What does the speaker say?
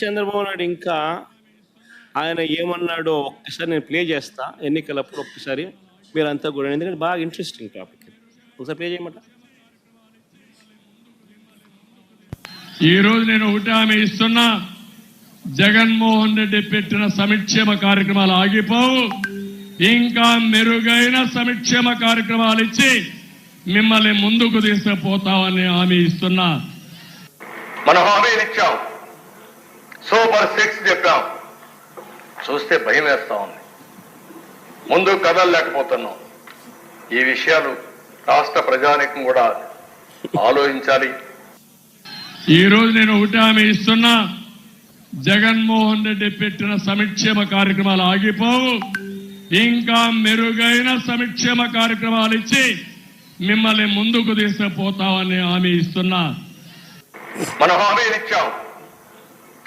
చంద్రబాబు నాయుడు ఇంకా ఆయన ఏమన్నాడో ఒక్కసారి నేను ప్లే చేస్తా ఎన్నికలప్పుడు ఒక్కసారి మీరంతా కూడా, ఎందుకంటే బాగా ఇంట్రెస్టింగ్ టాపిక్. ఒకసారి ప్లే చేయమంట. ఈరోజు నేను ఒకటి హామీ ఇస్తున్నా, జగన్మోహన్ రెడ్డి పెట్టిన సంక్షేమ కార్యక్రమాలు ఆగిపోవు. ఇంకా మెరుగైన సంక్షేమ కార్యక్రమాలు ఇచ్చి మిమ్మల్ని ముందుకు తీసుకుపోతామని హామీ ఇస్తున్నా. మనం హామీలు ఇచ్చాం, సూపర్ 6 చెప్పాం. చూస్తే భయం వేస్తా ఉంది, ముందు కదలలేకపోతున్నాం. ఈ విషయాలు రాష్ట్ర ప్రజానీకం కూడా ఆలోచించాలి. ఈరోజు నేను ఒకటి హామీ ఇస్తున్నా, జగన్మోహన్ రెడ్డి పెట్టిన సంక్షేమ కార్యక్రమాలు ఆగిపోవు. ఇంకా మెరుగైన సంక్షేమ కార్యక్రమాలు ఇచ్చి మిమ్మల్ని ముందుకు తీసుకుపోతామని హామీ ఇస్తున్నా. మనం హామీలు ఇచ్చాం,